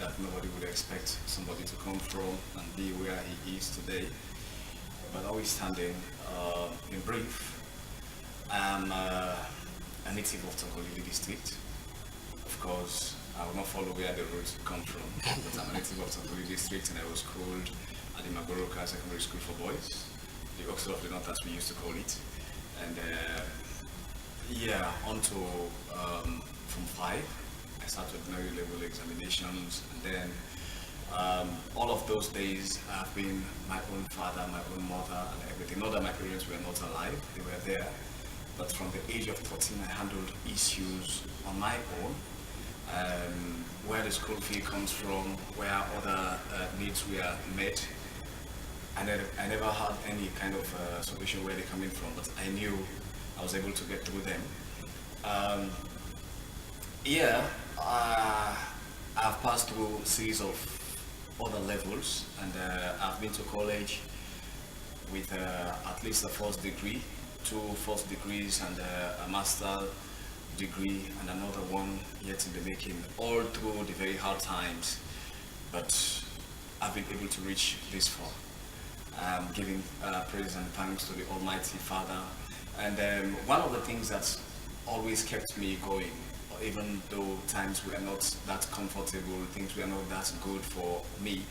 that nobody would expect somebody to come from and be where he is today. But always standing, in brief, I'm a native of Tongolili district. Of course, I will not follow where the roots come from, but I'm a native of Tongolili district, and I was schooled at the Magoroka Secondary School for Boys, the Oxford of the North as we used to call it. And yeah, on to from 5, I started ordinary level examinations, and then all of those days I've been my own father, my own mother, and everything. Not that my parents were not alive, they were there, but from the age of 14 I handled issues on my own. Where the school fee comes from, where other needs were met. I never had any kind of solution where they're coming from, but I knew I was able to get through them. Yeah, I've passed through a series of other levels, and I've been to college with at least a first degree, 2 first degrees, and a master degree, and another one yet in the making, all through the very hard times. But I've been able to reach this far. I'm giving praise and thanks to the Almighty Father. And one of the things that's always kept me going, even though times were not that comfortable, things were not that good for me,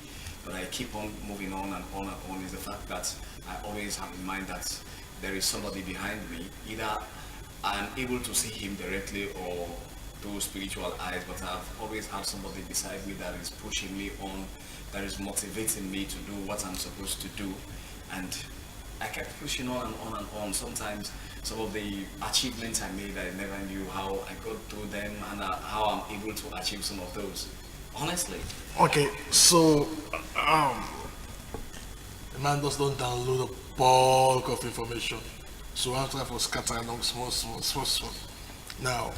but I keep on moving on and on and on, is the fact that I always have in mind that there is somebody behind me. Either I'm able to see him directly or through spiritual eyes, but I've always had somebody beside me that is pushing me on, that is motivating me to do what I'm supposed to do. And I kept pushing on and on and on. Sometimes some of the achievements I made, I never knew how I got through them, and how I'm able to achieve some of those. Honestly. Okay, so the man does not download a bulk of information. So after that was scattered along small. Now,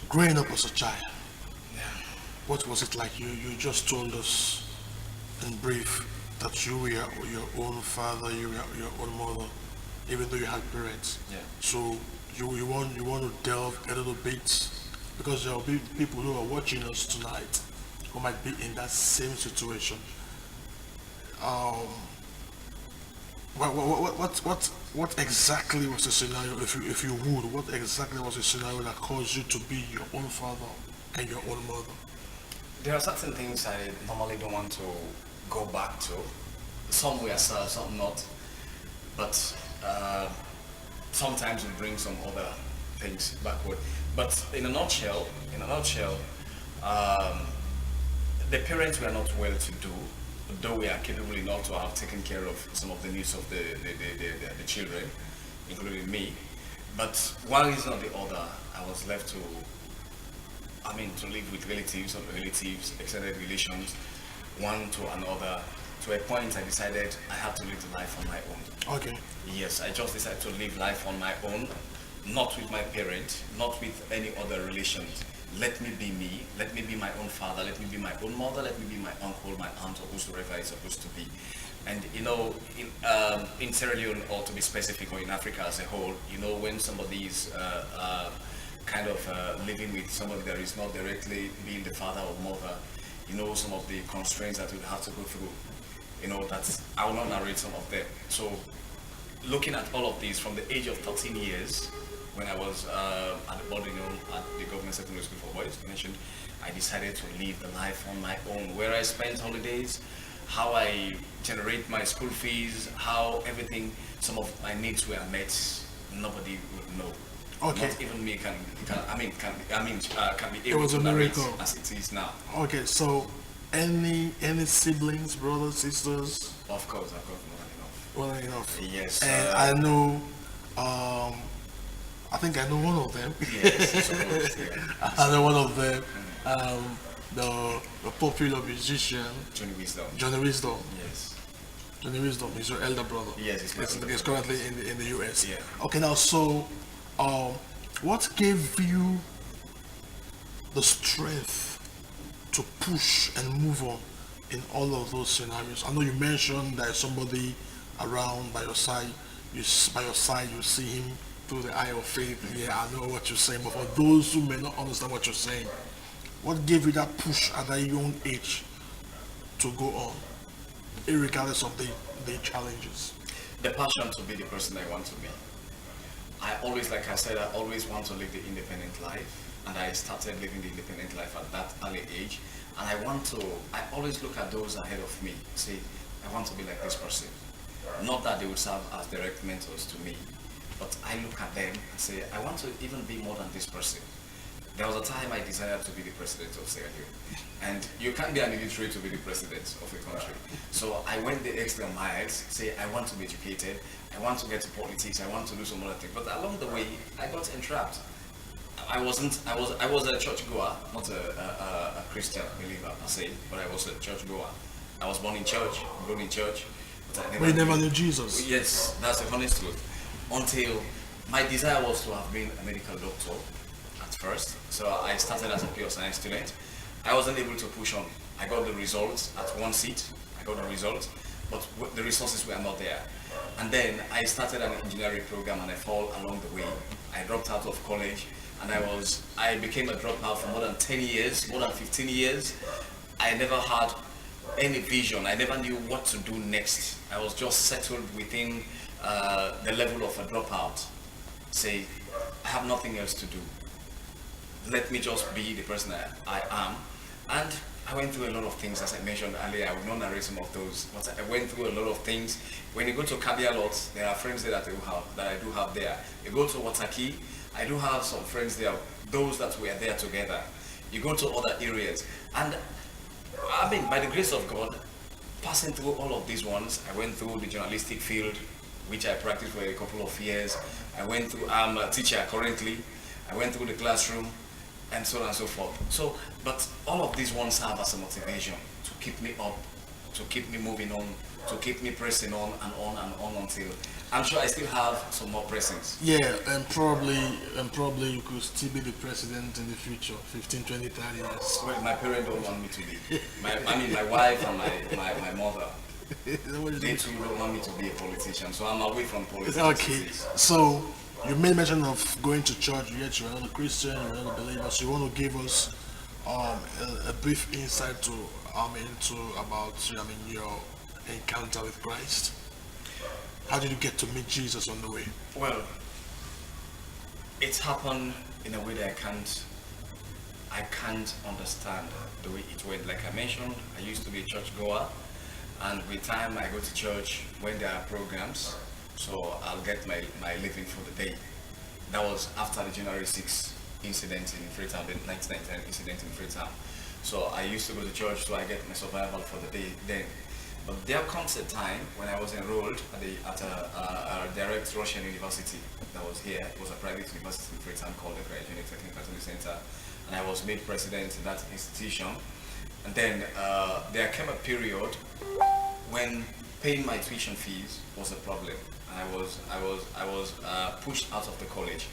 growing up as a child, Yeah. what was it like? You just told us in brief that you were your own father, you were your own mother, even though you had parents. Yeah. So you want to delve a little bit, because there will be people who are watching us tonight who might be in that same situation. What exactly was the scenario, if you would, what exactly was the scenario that caused you to be your own father and your own mother? There are certain things I normally don't want to go back to. Some were sad, some not. But sometimes we bring some other things backward. But in a nutshell, the parents were not well to do, though we are capable enough to have taken care of some of the needs of the children, including me. But one reason or the other, I was left to live with relatives, extended relations, one to another. To a point, I decided I had to live the life on my own. Okay. Yes, I just decided to live life on my own, not with my parents, not with any other relations. Let me be me, let me be my own father, let me be my own mother, let me be my uncle, my aunt, or whosoever is supposed to be. And in Sierra Leone, or to be specific, or in Africa as a whole, when somebody is living with somebody that is not directly being the father or mother, some of the constraints that we have to go through. That I will not narrate some of them. So, looking at all of these from the age of 13 years, when I was at the boarding home at the government secondary school for boys, mentioned, I decided to live the life on my own, where I spend holidays, how I generate my school fees, how everything, some of my needs were met. Nobody would know. Okay. Not even me can be It able was to a narrate miracle. as it is now. Okay, so any siblings, brothers, sisters? Of course, I've got more than enough. Well enough. Yes. And I know, I think I know one of them. Yes. So, yeah. I know one of them. The popular musician Johnny Wisdom. Johnny Wisdom. Yes. Johnny Wisdom is your elder brother. Yes, he's my elder He's brother. currently in the US. Yeah. Okay, now so, what gave you the strength to push and move on in all of those scenarios? I know you mentioned there's somebody around by your side. You see him through the eye of faith. Yeah, I know what you're saying. But for those who may not understand what you're saying, What gave you that push at that young age to go on, regardless of the challenges? The passion to be the person I want to be. I always, like I said, I always want to live the independent life. And I started living the independent life at that early age. And I always look at those ahead of me, say, I want to be like this person. Not that they would serve as direct mentors to me, but I look at them and say, I want to even be more than this person. There was a time I desired to be the president of Sierra Leone. And you can't be an illiterate to be the president of a country. So I went the extra miles, say, I want to be educated, I want to get to politics, I want to do some other things. But along the way, I got entrapped. I was a churchgoer, not a Christian believer per se, but I was a churchgoer. I was born in church, grown in church, but I But you never knew Jesus. Yes, that's the honest truth. Until my desire was to have been a medical doctor at first. So I started as a pure science student. I wasn't able to push on. I got the results at one seat. I got the results, but the resources were not there. And then I started an engineering program and I fall along the way. I dropped out of college and I became a dropout for more than 10 years, more than 15 years. I never had any vision. I never knew what to do next. I was just settled within the level of a dropout. Say, I have nothing else to do. Let me just be the person I am. And I went through a lot of things, as I mentioned earlier. I will not narrate some of those, but I went through a lot of things. When you go to Kabia Lot, there are friends there that I do have there. You go to Wataki, I do have some friends there, those that were there together. You go to other areas. And I mean, by the grace of God, passing through all of these ones, I went through the journalistic field, which I practiced for a couple of years. I'm a teacher currently. I went through the classroom and so on and so forth. So, but all of these ones serve as a motivation to keep me up, to keep me moving on, to keep me pressing on and on and on until I'm sure I still have some more pressings. Yeah, and probably you could still be the president in the future, 15, 20, 30 years. Well, my parents don't want me to be. My wife and my mother, they too don't want me to be a politician, so I'm away from politics. Okay, so you made mention of going to church, yet you're not a Christian, you're not a believer, so you want to give us a brief insight about your encounter with Christ. How did you get to meet Jesus on the way? Well, it happened in a way that I can't understand the way it went. Like I mentioned, I used to be a churchgoer, and with time I go to church when there are programs, so I'll get my living for the day. That was after the January 6th incident in Freetown, the 1999 incident in Freetown. So I used to go to church, so I get my survival for the day then. But there comes a time when I was enrolled at a direct Russian university that was here. It was a private university in Freetown called the Graduate Technical Center, and I was made president in that institution. And then there came a period when paying my tuition fees was a problem. And I was pushed out of the college.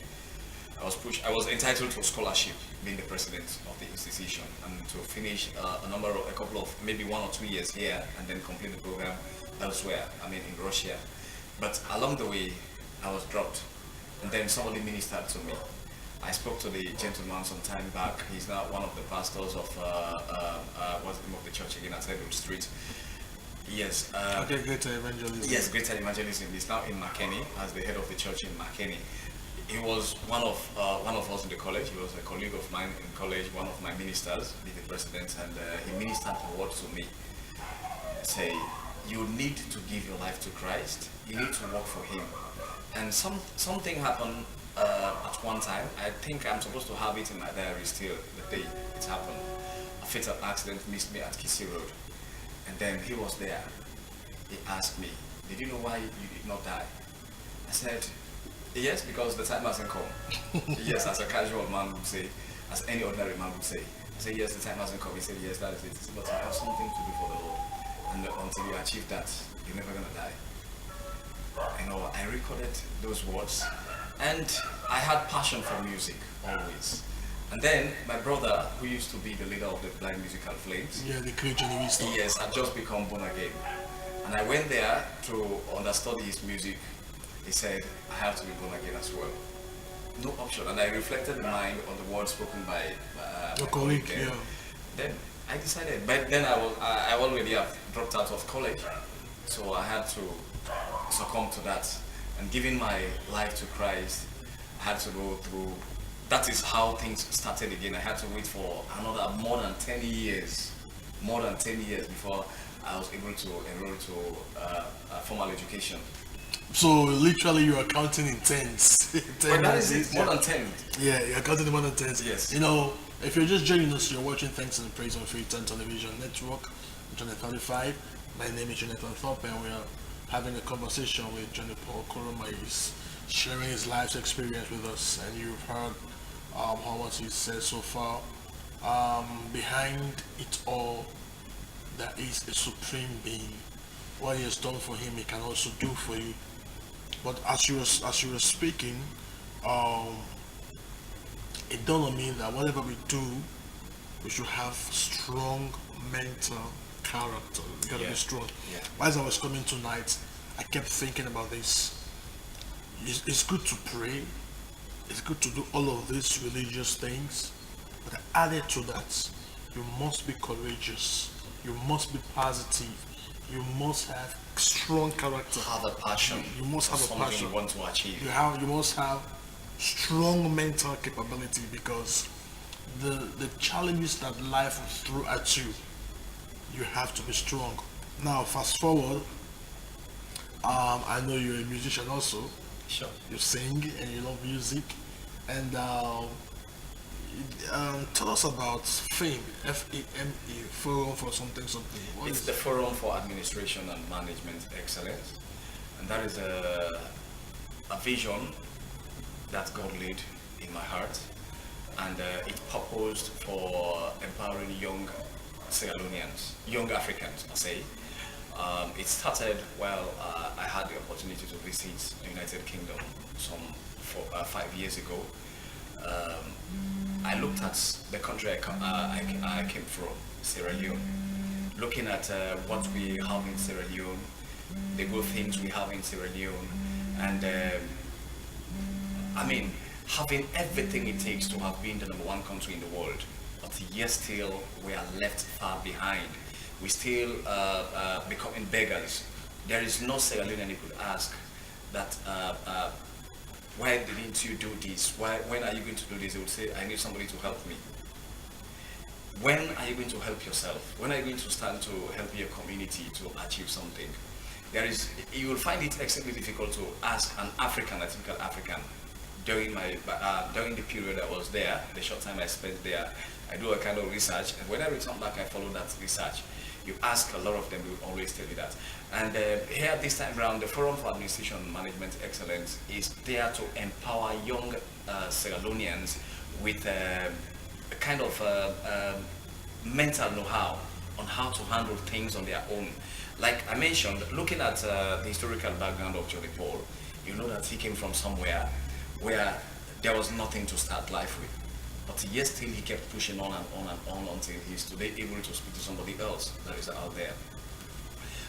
I was entitled to a scholarship, being the president of the institution, and to finish a couple of, maybe 1 or 2 years here, and then complete the program elsewhere, in Russia. But along the way, I was dropped, and then somebody ministered to me. I spoke to the gentleman some time back. He's now one of the pastors of, what's the name of the church again, at Edward Street. Yes. Greater Evangelism. Yes, Greater Evangelism. He's now in Makeni as the head of the church in Makeni. He was one of us in the college. He was a colleague of mine in college, one of my ministers, the president, and he ministered a word to me. Say, you need to give your life to Christ. You need to work for Him. And something happened at one time. I think I'm supposed to have it in my diary still, the day it happened. A fatal accident missed me at Kisi Road. And then he was there. He asked me, did you know why you did not die? I said, yes, because the time hasn't come. Yes, as a casual man would say, as any ordinary man would say. I said, yes, the time hasn't come. He said, yes, that is it. But I have something to do for the Lord. And until you achieve that, you're never going to die. I recorded those words. And I had passion for music, always. And then my brother, who used to be the leader of the Blind Musical Flames, yeah, the Christian minister. Yes, had just become born again. And I went there to understudy his music. He said, I have to be born again as well. no option. And I reflected in mind on the words spoken by Your my colleague, then. yeah. Then I decided, but then I already have dropped out of college, so I had to succumb to that. And giving my life to Christ, I had to go through. That is how things started again. I had to wait for another more than 10 years before I was able to enroll to formal education. So literally you are counting in tens. But that is Tens, it, more than 10. yeah, you're counting in more than tens. Yes. You know, if you're just joining us, you're watching Thanks and Praise on Free 10 Television Network, Channel 35. My name is Johnny Paul Koroma, and we are having a conversation with Johnny Paul Koroma. He's sharing his life's experience with us, and you've heard how much he said so far. Behind it all, there is a supreme being. What he has done for him, he can also do for you. But as you were speaking, um, it dawned on me that whatever we do, we should have strong mental character. We gotta be Yeah. strong. Yeah. As I was coming tonight, I kept thinking about this. It's good to pray. It's good to do all of these religious things. But added to that, you must be courageous. You must be positive. You must have strong character. Have a passion. You must have for a something passion. you want to achieve. You must have strong mental capability, because the challenges that life will throw at you, you have to be strong. Now fast forward, I know you're a musician also. Sure. You sing and you love music, and tell us about F.A.M.E, F-A-M-E, Forum for something something. What It's is the Forum for Administration and Management Excellence, and that is a vision that God laid in my heart, and it purposed for empowering young Sierra Leoneans, young Africans, I say. It started while I had the opportunity to visit the United Kingdom 5 years ago. I looked at the country I came from, Sierra Leone, looking at what we have in Sierra Leone, the good things we have in Sierra Leone, and I mean, having everything it takes to have been the #1 country in the world, but yet still we are left far behind. We still becoming beggars. There is no Sierra Leonean you could ask that why didn't you do this? When are you going to do this? They would say, I need somebody to help me. When are you going to help yourself? When are you going to stand to help your community to achieve something? You will find it extremely difficult to ask an African, a typical African, during the period I was there, the short time I spent there. I do a kind of research, and when I return back, I follow that research. You ask a lot of them, they will always tell you that. And here this time around, the Forum for Administration and Management Excellence is there to empower young Sierra Leoneans with a kind of mental know-how on how to handle things on their own. Like I mentioned, looking at the historical background of Johnny Paul, you know that he came from somewhere where there was nothing to start life with. But yet still he kept pushing on and on and on until he's today able to speak to somebody else that is out there.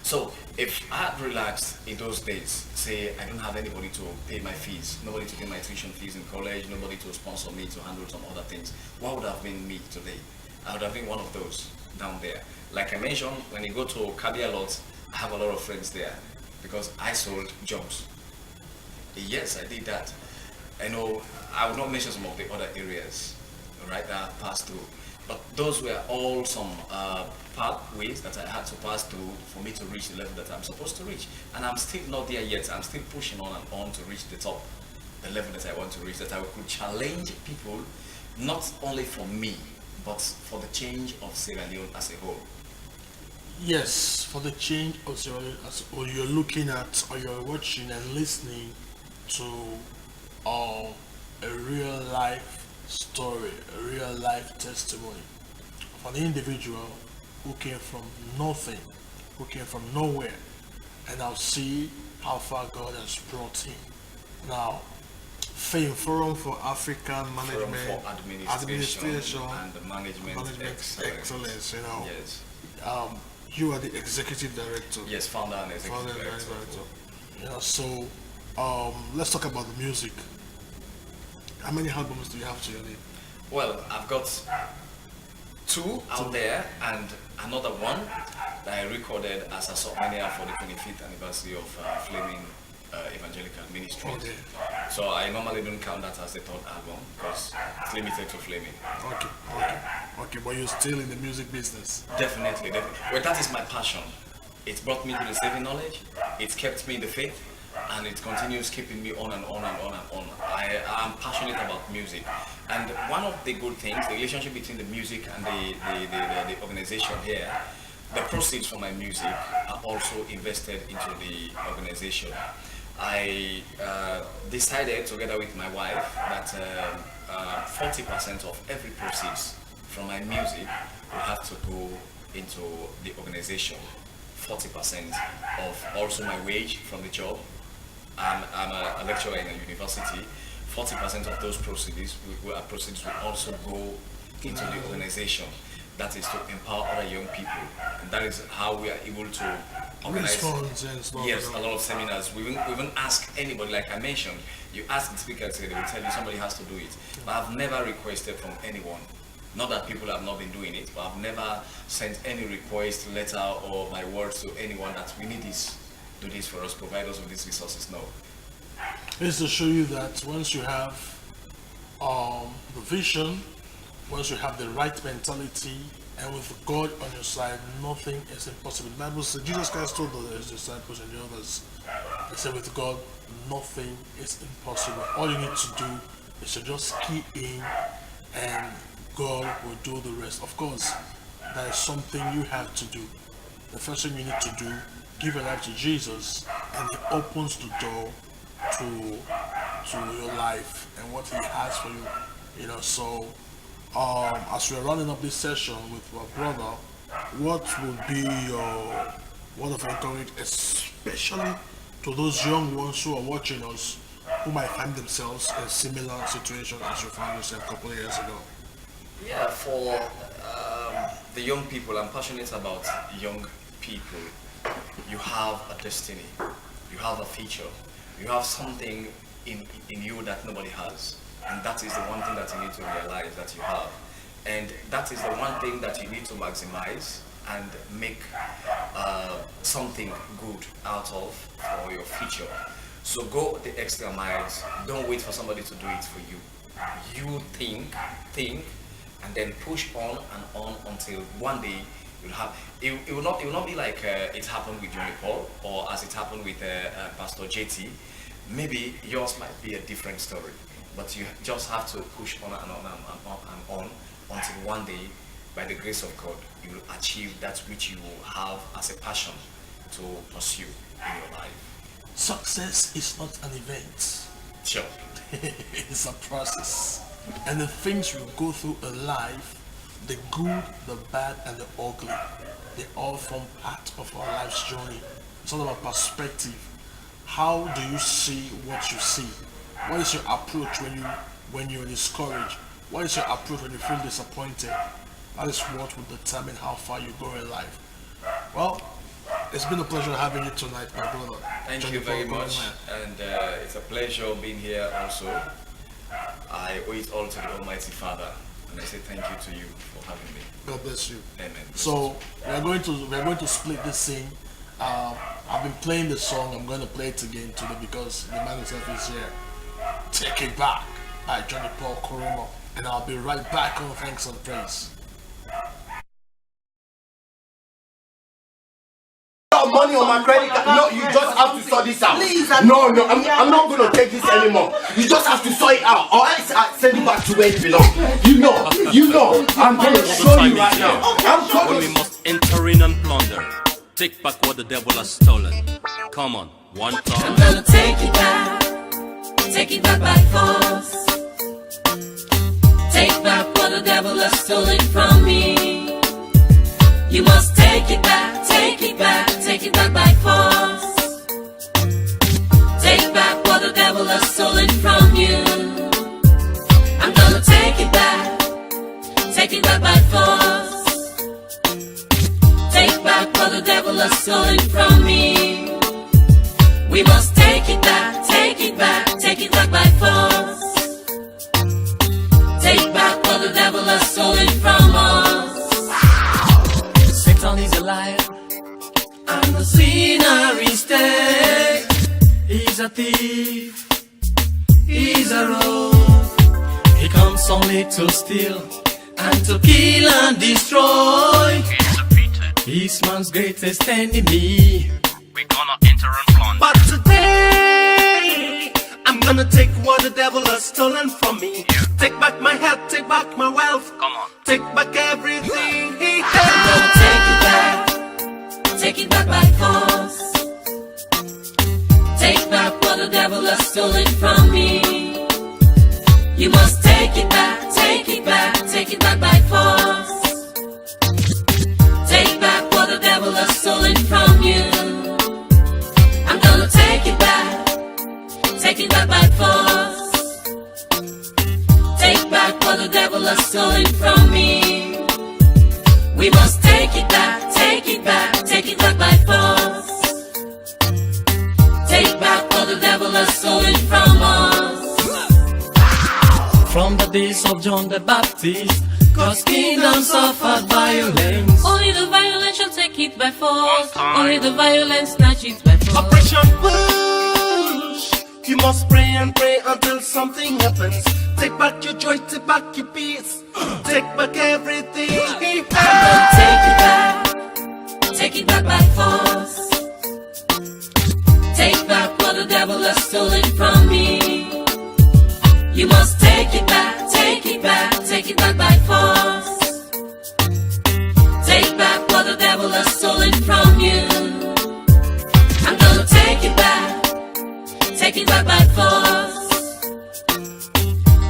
So if I had relaxed in those days, say I don't have anybody to pay my fees, nobody to pay my tuition fees in college, nobody to sponsor me to handle some other things, what would have been me today? I would have been one of those down there. Like I mentioned, when you go to Kabia Lot, I have a lot of friends there because I sold jobs. Yes, I did that. I know I will not mention some of the other areas, right, that I passed through. But those were all some pathways that I had to pass through for me to reach the level that I'm supposed to reach. And I'm still not there yet. I'm still pushing on and on to reach the top, the level that I want to reach, that I could challenge people, not only for me, but for the change of Sierra Leone as a whole. Yes, for the change of Sierra Leone as a whole, you're looking at or you're watching and listening to a real life story, a real life testimony of an individual who came from nothing, who came from nowhere, and now see how far God has brought him. Now, F.A.M.E, Forum for African Management, Forum for Administration and the Management Excellence. you know. Yes. You are the executive director. Yes, founder and executive Founder and director. director. Yeah, so let's talk about the music. How many albums do you have to your name? Well, I've got two out there and another one that I recorded as a souvenir for the 25th anniversary of F.A.M.E Evangelical Ministry. Okay. So I normally don't count that as the third album because it's limited to F.A.M.E. Okay, but you're still in the music business. Definitely. Well, that is my passion. It's brought me to the saving knowledge, it's kept me in the faith, and it continues keeping me on and on and on and on. I am passionate about music, and one of the good things, the relationship between the music and the organization here, the proceeds from my music are also invested into the organization. I decided together with my wife that 40% of every proceeds from my music will have to go into the organization. 40% of also my wage from the job. I'm a lecturer in a university. 40% of those proceeds will also go into the organization. That is to empower other young people, and that is how we are able to organize. Yes, a lot of seminars. We won't ask anybody, like I mentioned. You ask the speaker today, they will tell you somebody has to do it. But I've never requested from anyone. Not that people have not been doing it, but I've never sent any request, letter, or my words to anyone that we need this, do this for us, provide us with these resources. No. It's to show you that once you have the vision, once you have the right mentality, and with God on your side, nothing is impossible. The Bible says, Jesus Christ told his disciples and the others, he said, with God, nothing is impossible. All you need to do is to just key in, and God will do the rest. Of course, there is something you have to do. The first thing you need to do, give your life to Jesus, and He opens the door to your life and what He has for you. You know, so as we're running up this session with our brother, what would be your word of encouragement, especially to those young ones who are watching us, who might find themselves in a similar situation as you found yourself a couple of years ago? Yeah, for the young people, I'm passionate about young people. You have a destiny, you have a future, you have something in you that nobody has. And that is the one thing that you need to realize that you have. And that is the one thing that you need to maximize and make something good out of for your future. So go the extra miles. Don't wait for somebody to do it for you. You think, and then push on and on until one day you'll have. It will not be like it happened with Johnny Paul, or as it happened with Pastor JT. Maybe yours might be a different story, but you just have to push on and on and on until one day, by the grace of God, you will achieve that which you have as a passion to pursue in your life. Success is not an event. Sure. It's a process. And the things you go through in life, the good, the bad, and the ugly, they all form part of our life's journey. It's all about perspective. How do you see what you see? What is your approach when you're discouraged? What is your approach when you feel disappointed? That is what will determine how far you go in life. Well, it's been a pleasure having you tonight, my brother. Thank you very much, and it's a pleasure being here also. I owe it all to the Almighty Father, and I say thank you to you for having me. God bless you. Amen. So we're going to split this thing. I've been playing the song. I'm going to play it again today because the man himself is here. Take It Back by Johnny Paul Koroma, and I'll be right back on Thanks and Praise. Money on my credit card. No, you just have to sort this out. Please, no, I'm not going to take this anymore. You just have to sort it out, or else I send it back to where it belongs. You know. I'm going to show you right now. When we must enter in and plunder, take back what the devil has stolen. Come on, one time. I'm gonna take it back by force. Take back what the devil has stolen from me. You must take it back, take it back, take it back by force. Take back what the devil has stolen from you. I'm gonna take it back by force. Take back what the devil has stolen from me. We must take it back, take it back, take it back by force. Satan is a liar, and the sinner is dead. He's a thief, he's a rogue. He comes only to steal and to kill and destroy. He's defeated. He's man's greatest enemy. We're gonna enter and plunder. But today, I'm gonna take what the devil has stolen from me. Take back my health, take back my wealth. Come on. Take back everything he I'm had. gonna take it back by force. Take back what the devil has stolen from me. You must take it back, take it back, take it back by force. Take back what the devil has stolen from you. I'm gonna take it back by force. Take back what the devil has stolen from me. We must take it back, take it back, take it back by force. Take back what the devil has stolen from us. From the days of John the Baptist, God's kingdom suffered violence. Only the violent shall take it by force. Only the violent snatch it by force. Operation push. You must pray and pray until something happens. Take back your joy, take back your peace. Take back everything he I'm had. gonna take it back by force. Take back what the devil has stolen from me. You must take it back, take it back, take it back by force. Take back what the devil has stolen from you. I'm gonna take it back by force.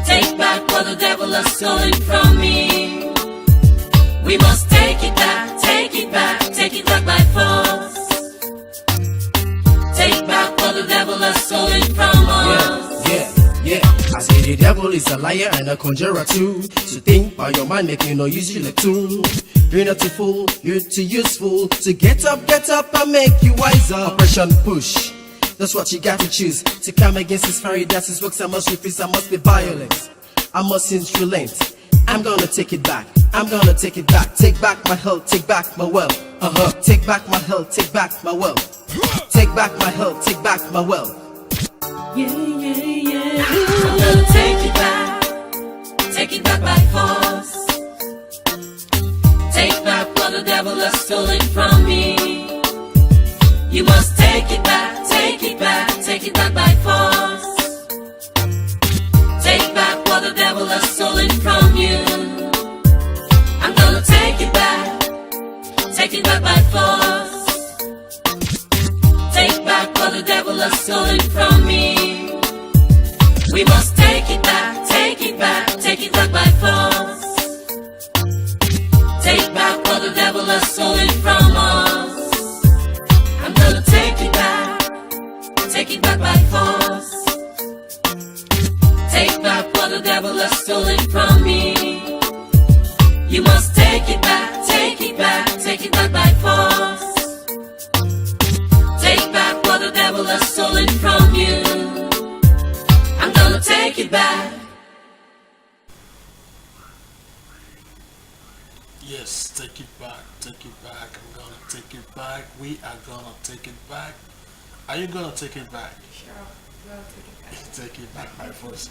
Take back what the devil has stolen from me. We must take it back, take it back, take it back by force. Take back what the devil has stolen from us. Yeah. I say the devil is a liar and a conjurer too. So think by your mind, make you no use you like tool. You're not too fool, you're too useful. To get up and make you wiser. Operation push. That's what you got to choose. To come against his fiery that's his works. I must refuse, I must be violent. I must relent. I'm gonna take it back. I'm gonna take it back. Take back my health, take back my wealth. Take back my health, take back my wealth. Take back my health, take back my wealth. Yeah. I'm gonna take it back by force. Take back what the devil has stolen from me. You must take it back, take it back, take it back by force. Take back what the devil has stolen from you. I'm gonna take it back by force. Take back what the devil has stolen from me. We must take it back, take it back, take it back by force. Take back what the devil has stolen from us. I'm gonna take it back by force. Take back what the devil has stolen from me. You must take it back, take it back, take it back by force. Take back what the devil has stolen from you. I'm gonna take it back. Yes, take it back, take it back. I'm gonna take it back. We are gonna take it back. Are you gonna take it back? Sure, we'll take it back. Take it back by force.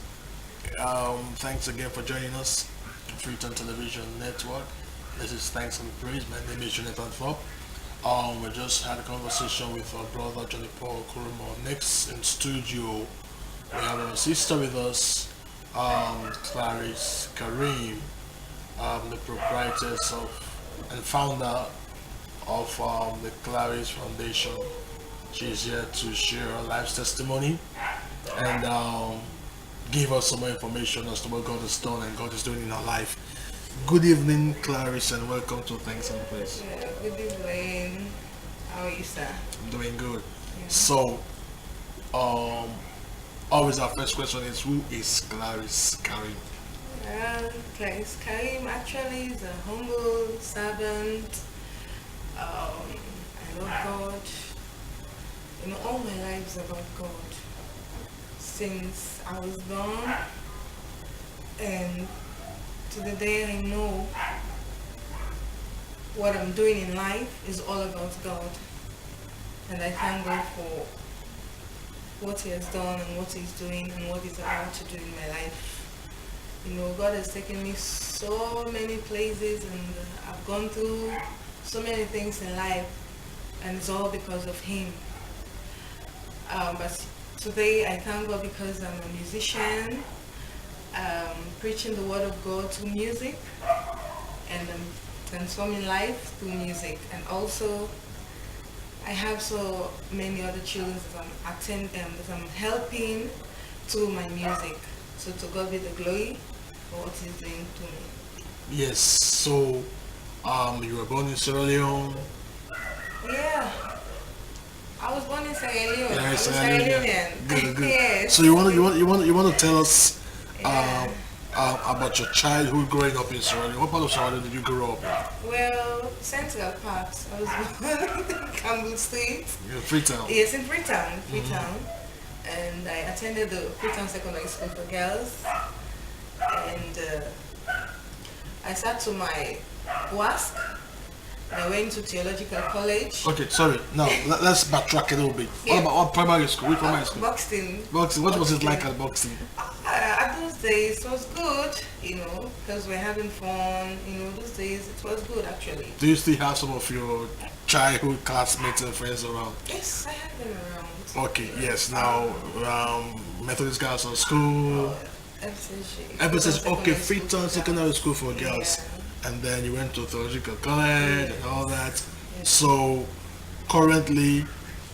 Thanks again for joining us on Freetown Television Network. This is Thanks and Praise. My name is Johnny Paul Koroma. We just had a conversation with our brother Johnny Paul Koroma. Next in studio, we have our sister with us, Claris Karim, the proprietress and founder of the Claris Foundation. She's here to share her life's testimony and give us some more information as to what God has done and God is doing in her life. Good evening, Claris, and welcome to Thanks and Praise. Yeah, good evening. How are you, sir? I'm doing good. Yeah. So, always our first question is, who is Claris Karim? Well, Claris Karim actually is a humble servant. I love God. You know, all my life is about God. Since I was born and to the day I know what I'm doing in life is all about God. And I thank God for what He has done and what He's doing and what He's about to do in my life. You know, God has taken me so many places, and I've gone through so many things in life, and it's all because of Him. But today I thank God because I'm a musician, preaching the word of God through music, and I'm transforming life through music. And also I have so many other children that I'm helping through my music. So to God be the glory for what He's doing to me. Yes. So, you were born in Sierra Leone. Yeah. I was born in Sierra Leone. Yeah, I was Sierra Sierra Leone. Leonean. Good, good. Yes. So you want to tell us Yeah. about your childhood growing up in Sierra Leone. What part of Sierra Leone did you grow up in? Well, Central Parks. I was born in Campbell Street. Yeah, Freetown. Yes, in Freetown. And I attended the Freetown Secondary School for Girls. And I sat to my WASC. I went to theological college. Okay, sorry. Now let's backtrack a little bit. Yeah. What primary school? Which primary school? Buxton. Boxing. What was it like at Boxing? At those days, it was good, you know, because we're having fun. You know, those days, it was good actually. Do you still have some of your childhood classmates and friends around? Yes, I have them around. Okay, yes. Now, Methodist Girls on School. FCG. FSS, okay, Freetown Secondary School for Girls. Yeah. And then you went to theological college and all that. Yes. So, currently,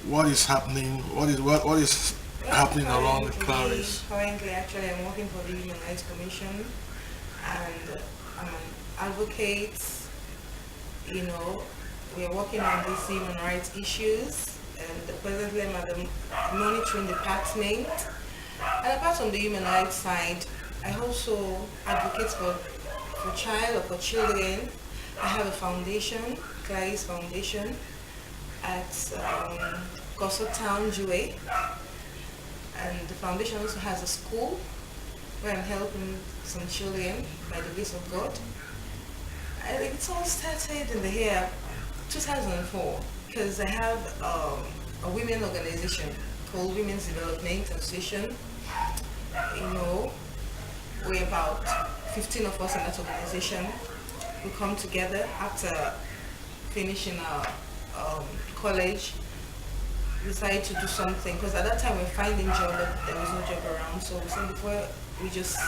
what is happening? What is happening around Claris? Currently, actually, I'm working for the Human Rights Commission, and I'm an advocate. You know, we are working on these human rights issues, and presently I'm at the monitoring department. And apart from the human rights side, I also advocate for child or for children. I have a foundation, Claris Foundation, at Gosso Town, Jue. And the foundation also has a school where I'm helping some children by the grace of God. And it's all started in the year 2004 because I have a women organization called Women's Development Association. You know, we're about 15 of us in that organization. We come together after finishing our college. We decided to do something because at that time we were finding job, but there was no job around. So we said before we just,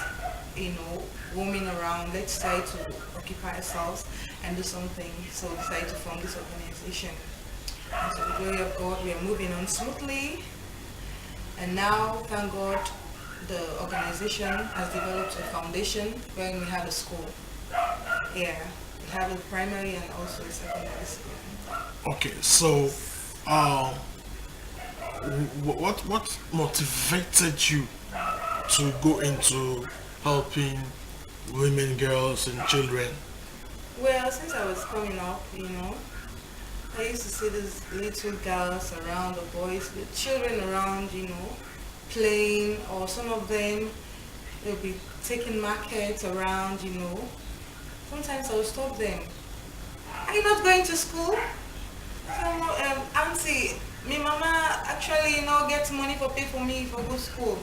you know, roaming around, let's try to occupy ourselves and do something. So we decided to form this organization. And to the glory of God, we are moving on smoothly. And now, thank God, the organization has developed a foundation where we have a school. Yeah, we have a primary and also a secondary school. Okay, so what motivated you to go into helping women, girls, and children? Well, since I was coming up, you know, I used to see these little girls around, the boys, the children around, you know, playing, or some of them, they'll be taking markets around, you know. Sometimes I will stop them. Are you not going to school? So, auntie, my mama actually, you know, gets money for pay for me for good school.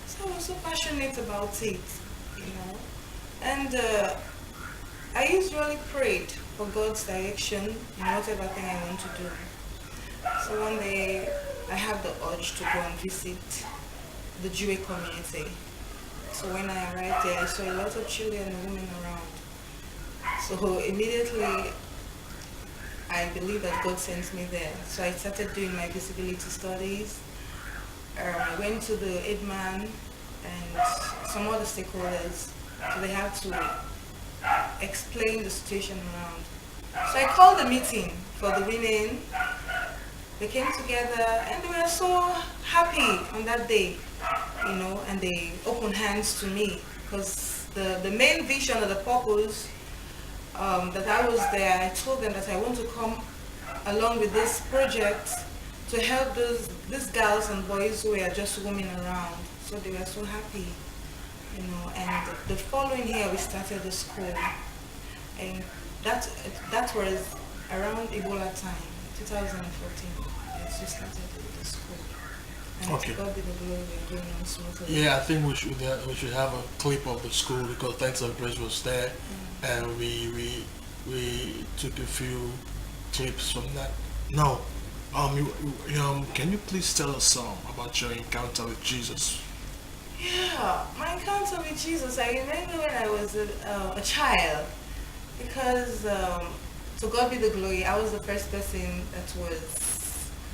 So I was so passionate about it, you know. And I usually prayed for God's direction in whatever thing I want to do. So one day I have the urge to go and visit the Jewish community. So when I arrived there, I saw a lot of children and women around. So immediately I believe that God sent me there. So I started doing my visibility studies. I went to the aid man and some other stakeholders. So they had to explain the situation around. So I called a meeting for the women. They came together and they were so happy on that day, you know, and they opened hands to me because the main vision or the purpose that I was there, I told them that I want to come along with this project to help these girls and boys who were just roaming around. So they were so happy, you know. And the following year we started the school, and that was around Ebola time, 2014. It's just started with the school. And Okay. to God be the glory, we're going on smoothly. Yeah, I think we should have a clip of the school because Thanks of Grace was there, and we took a few clips from that. Now, can you please tell us some about your encounter with Jesus? Yeah, my encounter with Jesus, I remember when I was a child, because to God be the glory, I was the first person that was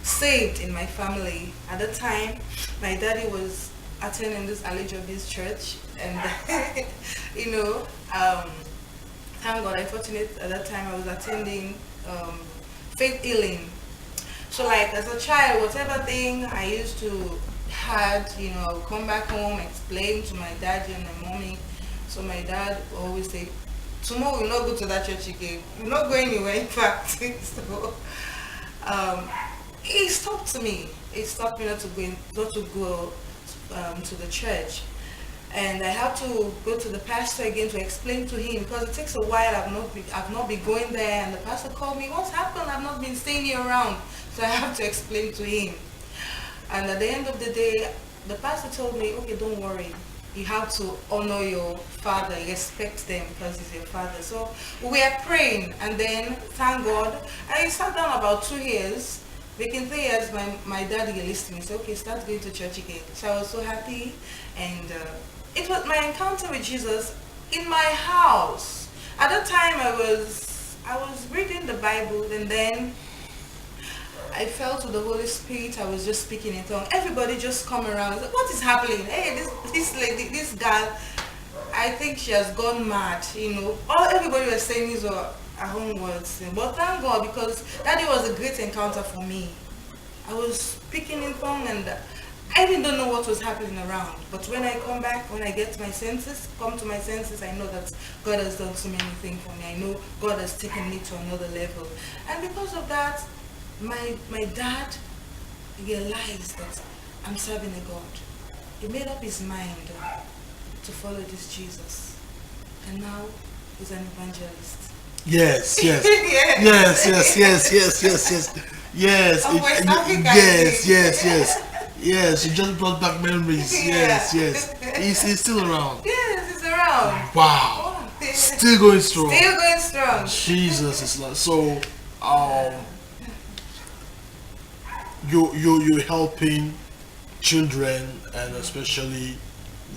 saved in my family. At the time, my daddy was attending this Alejobis church, and thank God, I'm fortunate at that time I was attending faith healing. So like as a child, whatever thing I used to had, I would come back home, explain to my daddy and my mommy. So my dad would always say, tomorrow we'll not go to that church again. We'll not go anywhere, in fact. So he stopped me. He stopped me not to go to the church. And I have to go to the pastor again to explain to him, because it takes a while. I've not been going there, and the pastor called me. What's happened? I've not been staying here around, so I have to explain to him. And at the end of the day, the pastor told me, okay, don't worry. You have to honor your father, respect them because he's your father. So we are praying, and then thank God. I sat down about 2 years. Within 3 years, my dad released me. So okay, start going to church again. So I was so happy, and it was my encounter with Jesus in my house. At that time, I was reading the Bible, and then I felt to the Holy Spirit. I was just speaking in tongues. Everybody just come around. I was like, what is happening? Hey, this lady, this girl, I think she has gone mad. Everybody was saying these were her own words. But thank God, because that was a great encounter for me. I was speaking in tongues, and I even don't know what was happening around. But when I come back, when I come to my senses, I know that God has done so many things for me. I know God has taken me to another level. And because of that, my dad realized that I'm serving a God. He made up his mind to follow this Jesus. And now he's an evangelist. Yes. Yes. Yes. Of West Africa, Yes. You just brought back memories. Yeah. Yes. He's still around. Yes, he's around. Wow. Still going strong. Still going strong. Jesus is like so. You're helping children, and especially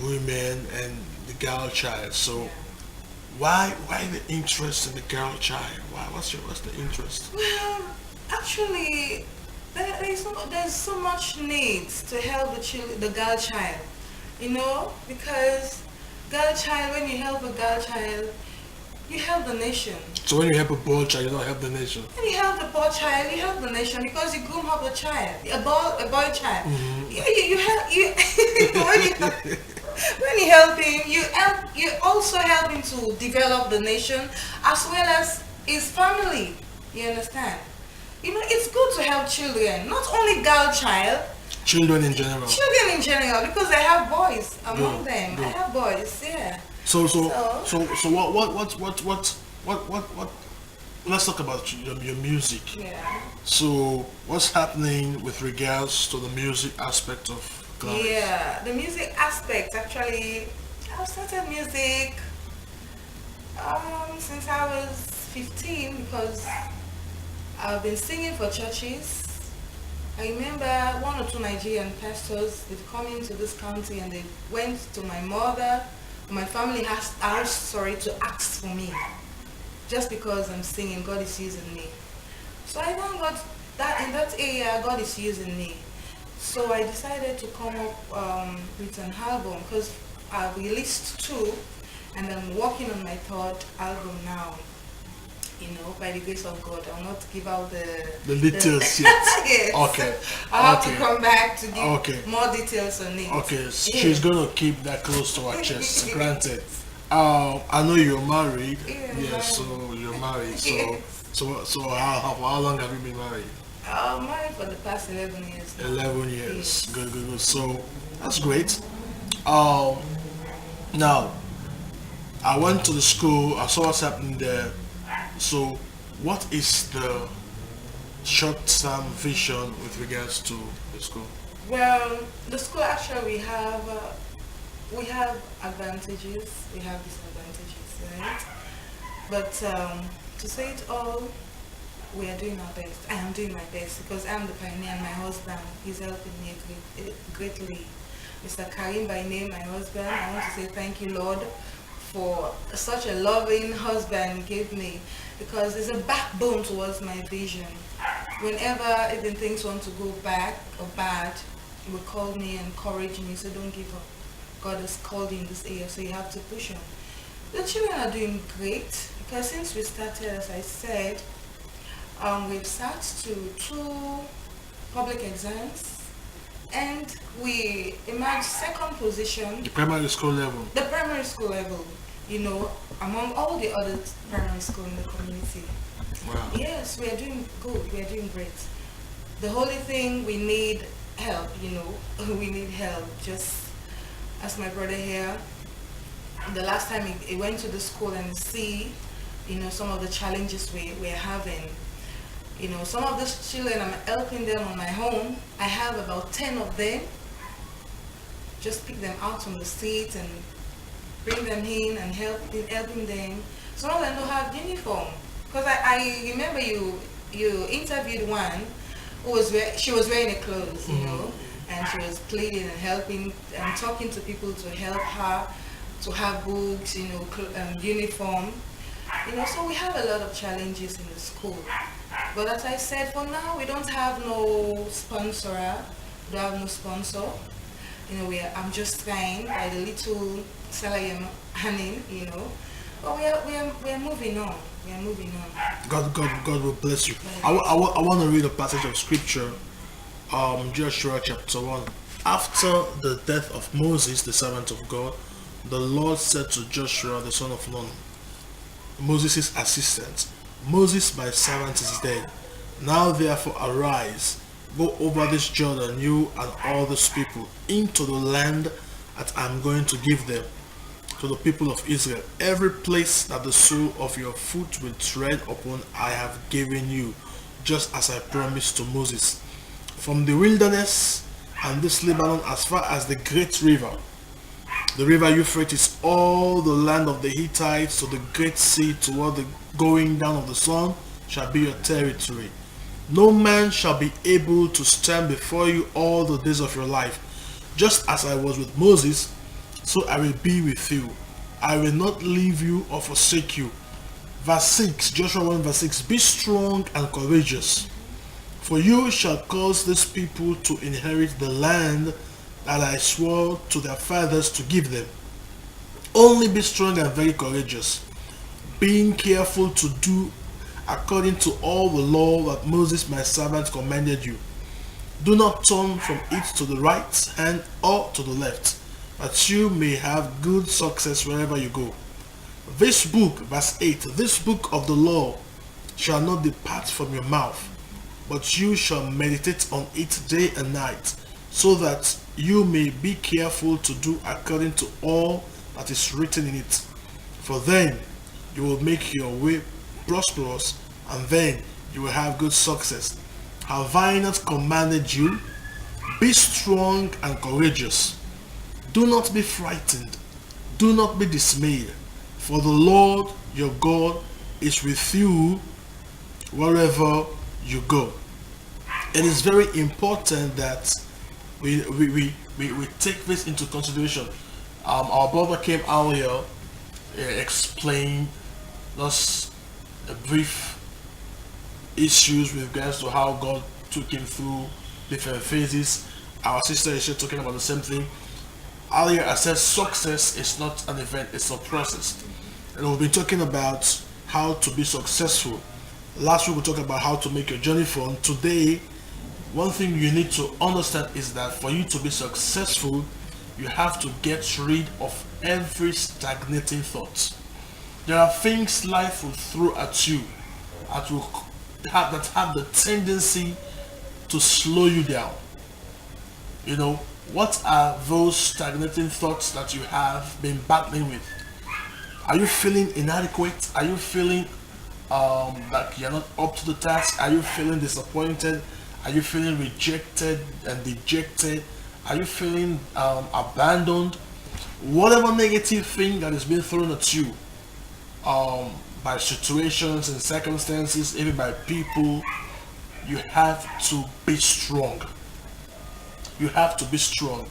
women and the girl child. So why the interest in the girl child? What's the interest? Well, actually, there's so much need to help the girl child, because girl child, when you help a girl child, you help the nation. So when you help a boy child, you don't help the nation. When you help the poor child, you help the nation, because you groom up a child, a boy child. Mm-hmm. You help when you help him, you also help him to develop the nation as well as his family. You understand? It's good to help children, not only girl child. Children in general. Children in general, because I have boys among them. Good. I have boys, yeah. So what? Let's talk about your music. Yeah. So what's happening with regards to the music aspect of Claris? Yeah, the music aspect, actually, I've started music since I was 15, because I've been singing for churches. I remember 1 or 2 Nigerian pastors, they've come into this county and they went to my mother, my family house, to ask for me. Just because I'm singing, God is using me. So I know that in that area, God is using me. So I decided to come up with an album, because I released 2, and I'm working on my 3rd album now. By the grace of God, I'll not give out the details yet. Yes. Okay. I'll have to come back to give more details on it. Okay, she's gonna keep that close to her chest. Granted. I know you're married. Yeah, so you're married. Yes. So how long have you been married? I'm married for the past 11 years. 11 years. Yes. Good. So that's great. Now I went to the school. I saw what's happening there. So, what is the short-term vision with regards to the school? Well, the school actually we have advantages, we have disadvantages, right? But to say it all, we are doing our best. I am doing my best because I'm the pioneer and my husband is helping me greatly. Mr. Karim by name, my husband, I want to say thank you, Lord, for such a loving husband you gave me, because it's a backbone towards my vision. Whenever even things want to go back or bad, he will call me and encourage me, so don't give up. God has called you in this area, so you have to push on. The children are doing great because since we started, as I said, we've sat to 2 public exams and we emerged second position. The primary school level. The primary school level, among all the other primary school in the community. Wow. Yes, we are doing good. We are doing great. The only thing we need help, we need help. Just as my brother here, the last time he went to the school and see, some of the challenges we're having. Some of these children, I'm helping them on my own. I have about 10 of them. Just pick them out from the streets and bring them in and helping them. Some of them don't have uniform. Because I remember you interviewed one who she was wearing a clothes, and she was pleading and helping and talking to people to help her to have books, uniform. So we have a lot of challenges in the school. But as I said, for now we don't have no sponsor. We don't have no sponsor. I'm just trying by the little salary I'm earning, But we are moving on. We are moving on. God will bless you. I want to read a passage of scripture, Joshua chapter 1. After the death of Moses, the servant of God, the Lord said to Joshua, the son of Nun, Moses' assistant, Moses, my servant, is dead. Now therefore arise, go over this Jordan, you and all these people, into the land that I am going to give them, to the people of Israel. Every place that the sole of your foot will tread upon, I have given you, just as I promised to Moses. From the wilderness and this Lebanon as far as the great river, the river Euphrates, all the land of the Hittites, to the great sea, toward the going down of the sun, shall be your territory. No man shall be able to stand before you all the days of your life. Just as I was with Moses, so I will be with you. I will not leave you or forsake you. Verse 6, Joshua 1 verse 6, be strong and courageous, for you shall cause this people to inherit the land that I swore to their fathers to give them. Only be strong and very courageous, being careful to do according to all the law that Moses my servant commanded you. Do not turn from it to the right hand or to the left, that you may have good success wherever you go. This book, verse 8, this book of the law shall not depart from your mouth, but you shall meditate on it day and night, so that you may be careful to do according to all that is written in it. For then you will make your way prosperous, and then you will have good success. Have I not commanded you? Be strong and courageous. Do not be frightened. Do not be dismayed. For the Lord your God is with you wherever you go. It is very important that we take this into consideration. Our brother came earlier, explained just a brief issues with regards to how God took him through different phases. Our sister is still talking about the same thing. Earlier I said success is not an event, it's a process. And we've been talking about how to be successful. Last week we talked about how to make your journey fun. Today, one thing you need to understand is that for you to be successful, you have to get rid of every stagnating thought. There are things life will throw at you that have the tendency to slow you down. What are those stagnating thoughts that you have been battling with? Are you feeling inadequate? Are you feeling like you're not up to the task? Are you feeling disappointed? Are you feeling rejected and dejected? Are you feeling abandoned? Whatever negative thing that is being thrown at you by situations and circumstances, even by people, you have to be strong. You have to be strong.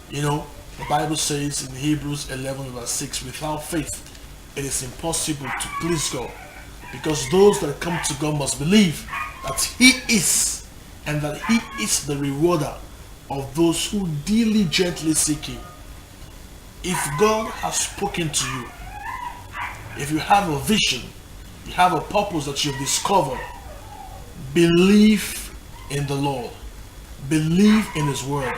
You know, the Bible says in Hebrews 11 verse 6, without faith it is impossible to please God, because those that come to God must believe that He is, and that He is the rewarder of those who diligently seek Him. If God has spoken to you, if you have a vision, you have a purpose that you've discovered, believe in the Lord, believe in His word,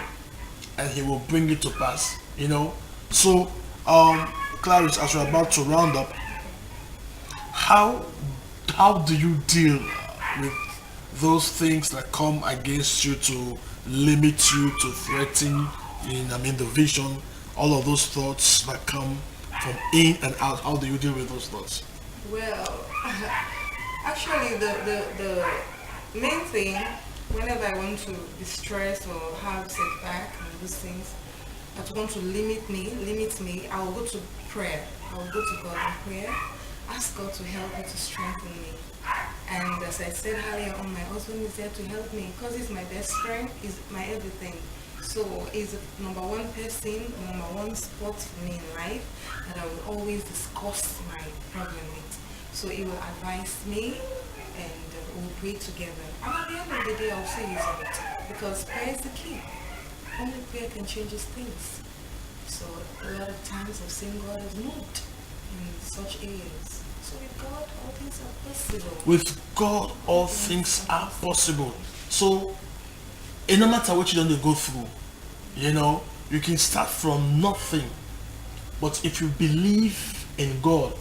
and He will bring it to pass. You know, so Claris, as we're about to round up, how do you deal with those things that come against you to limit you, to threaten the vision, all of those thoughts that come from in and out? How do you deal with those thoughts? Well, actually, the main thing, whenever I want to be stressed or have setback and those things that want to limit me, I will go to prayer. I will go to God in prayer, ask God to help me, to strengthen me. And as I said earlier on, my husband is there to help me because he's my best friend, he's my everything. So he's the number one person, number one spot for me in life that I will always discuss my problem with. So he will advise me and we'll pray together. And at the end of the day, I'll say he's on it, because prayer is the key. Only prayer can change things. So a lot of times I've seen God has moved in such areas. So with God, all things are possible. With God, all things are possible. So, no matter what you don't go through, you can start from nothing. But if you believe in God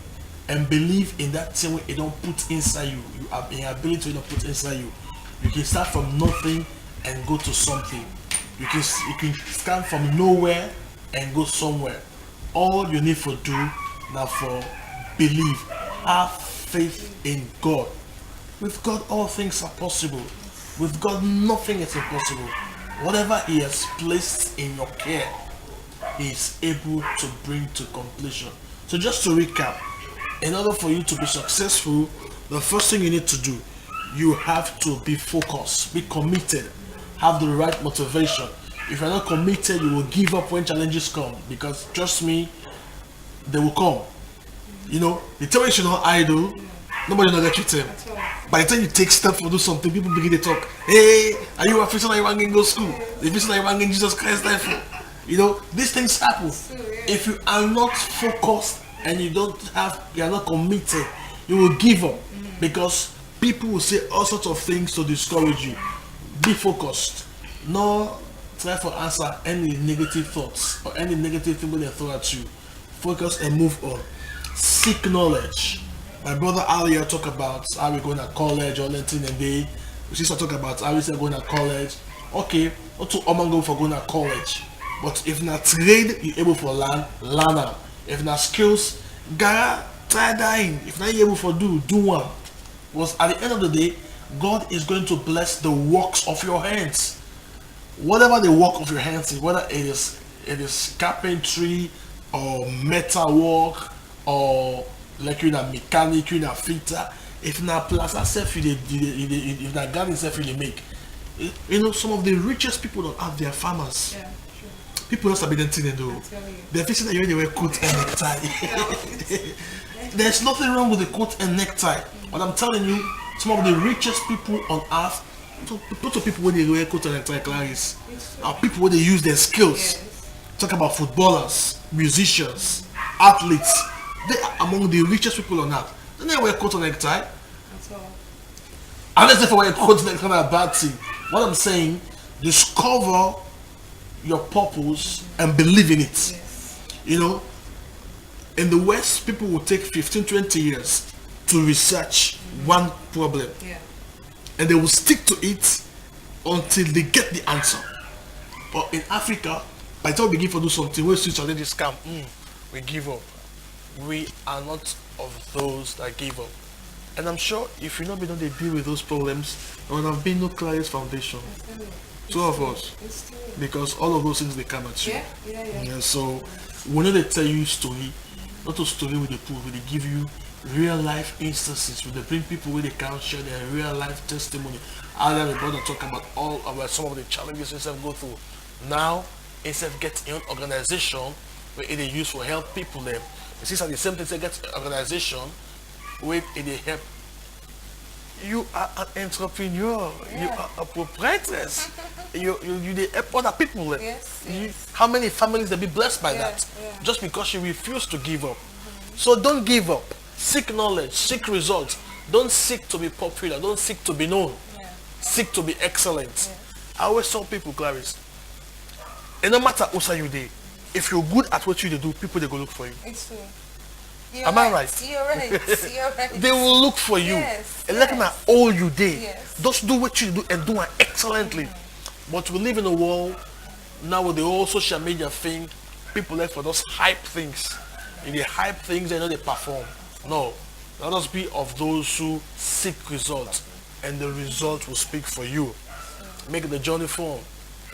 and believe in that thing it don't put inside you, you have the ability to put inside you, you can start from nothing and go to something. You can start from nowhere and go somewhere. All you need to do now for believe, have faith in God. With God, all things are possible. With God, nothing is impossible. Whatever He has placed in your care, He is able to bring to completion. So just to recap, in order for you to be successful, the first thing you need to do, you have to be focused, be committed, have the right motivation. If you're not committed, you will give up when challenges come, because trust me, they will come. They tell you should not idle, nobody will get you them. By the time you take steps to do something, people begin to talk. Hey, are you a Christian? Are you want to go to school? The Christian are you want to Jesus Christ life? These things happen. If you are not focused and you are not committed, you will give up, because people will say all sorts of things to discourage you. Be focused. No try to answer any negative thoughts or any negative thing they throw at you. Focus and move on. Seek knowledge. My brother earlier talked about how we're going to college or anything, and we used to talk about how we're going to college. Okay, not to go for going to college, but if not trade, you're able to learn them. If not skills, try dying. If not you're able to do one. Because at the end of the day, God is going to bless the works of your hands. Whatever the work of your hands is, whether it is carpentry or metal work, or like you're a mechanic, you're a fitter, if not plaza self if not garden self you make. Some of the richest people don't have their farmers. Yeah, sure. People don't have anything they do. They're fixing that you wear coat and necktie. There's nothing wrong with the coat and necktie. But I'm telling you, some of the richest people on earth, lots of people when they wear coat and necktie, Claris, are people when they use their skills. Yes. Talk about footballers, musicians, athletes. They are among the richest people on earth. Then they wear coat and necktie. That's all. Unless if I wear coat and necktie, a bad thing. What I'm saying, discover your purpose and believe in it. Yes. In the West, people will take 15-20 years to research one problem. Yeah. And they will stick to it until they get the answer. But in Africa, by the time we begin to do something, we see challenges come, we give up. We are not of those that give up. And I'm sure if you not been able to deal with those problems, there would have been no Claris Foundation. Two of us. Because all of those things they come at you. Yeah, so when they tell you story, not a story with the pool, but they give you real life instances, where they bring people where they can share their real life testimony. I'll have a brother talk about some of the challenges instead go through. Now, instead of getting an organization where it is used for help people them. You see, the same thing they get an organization where it help. You are an entrepreneur. You are a proprietress. you help other people. How many families they be blessed by that? Just because you refuse to give up. So don't give up. Seek knowledge. Seek results. Don't seek to be popular. Don't seek to be known. Seek to be excellent. I always tell people, Claris, it no matter what you do, if you're good at what you do, people they go look for you. It's true. Am I right? You're right. You're right. They will look for you. And let them know all you did. Just do what you do and do it excellently. But we live in a world now with the whole social media thing. People like for those hype things. If they hype things, they know they perform. No. Let us be of those who seek results, and the result will speak for you. Make the journey fun.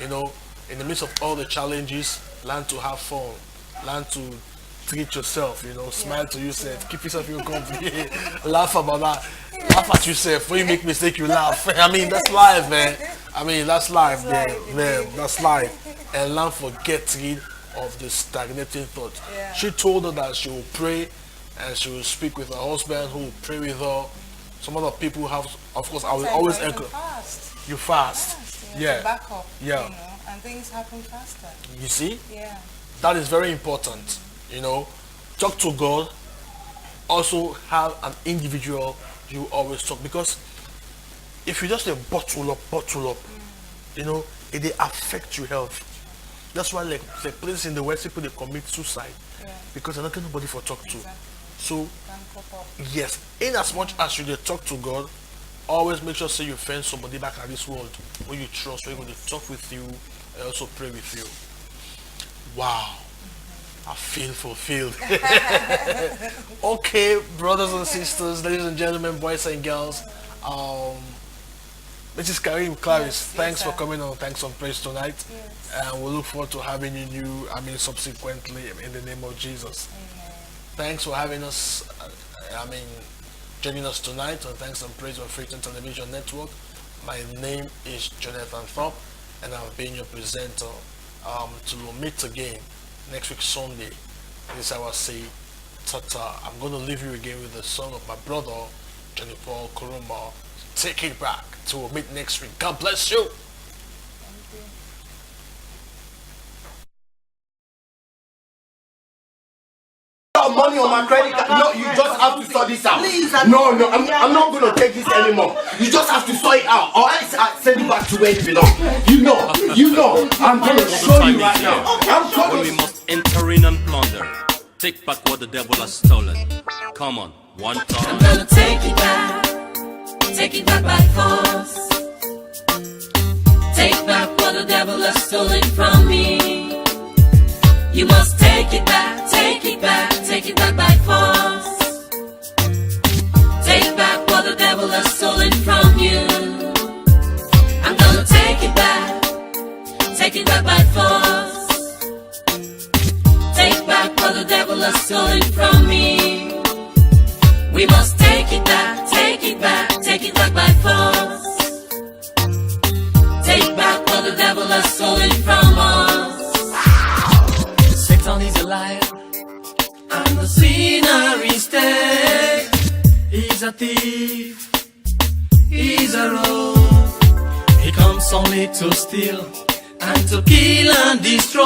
You know, in the midst of all the challenges, learn to have fun. Learn to treat yourself, you know, smile to yourself, keep yourself in company, laugh about that, laugh at yourself. When you make mistake, you laugh. I mean, that's life, man. I mean, that's life, man. That's life. And learn to get rid of the stagnating thought. She told her that she will pray and she will speak with her husband who will pray with her. Some other people have, of course, I will always echo. You fast. Yeah. Back up. Yeah. You know, and things happen faster. You see? Yeah. That is very important. You know, talk to God. Also have an individual you always talk, because if you just say bottle up, you know, it will affect your health. That's why like places in the West, people they commit suicide because they're not getting nobody for talk to. So yes, in as much as you talk to God, always make sure say you find somebody back at this world where you trust, where you're going to talk with you and also pray with you. Wow. I feel fulfilled. Okay, brothers and sisters, ladies and gentlemen, boys and girls, Mrs. Karim, Claris, thanks for coming on. Thanks on Praise tonight. And we look forward to having you subsequently in the name of Jesus. Thanks for having us, joining us tonight on Thanks on Praise on Freedom Television Network. My name is Jonathan Thorpe, and I've been your presenter. To meet again next week Sunday. This is how I say ta-ta. I'm going to leave you again with the song of my brother Johnny Paul Koroma. Take it back. Till we'll meet next week. God bless you. Money on my credit card. No, you just have to sort this out. Please, no, I'm not going to take this anymore. You just have to sort it out, or else I send it back to where it belongs. You know. I'm going to show you right now. I'm coming. When we must enter in and plunder, take back what the devil has stolen. Come on, one time. I'm gonna take it back by force. Take back what the devil has stolen from me. You must take it back by force. Take back what the devil has stolen from you. I'm gonna take it back by force. Take back what the devil has stolen from me. We must take it back by force. Take back what the devil has stolen from us. Satan is a liar, and the sinner instead. He's a thief, he's a rogue. He comes only to steal and to kill and destroy.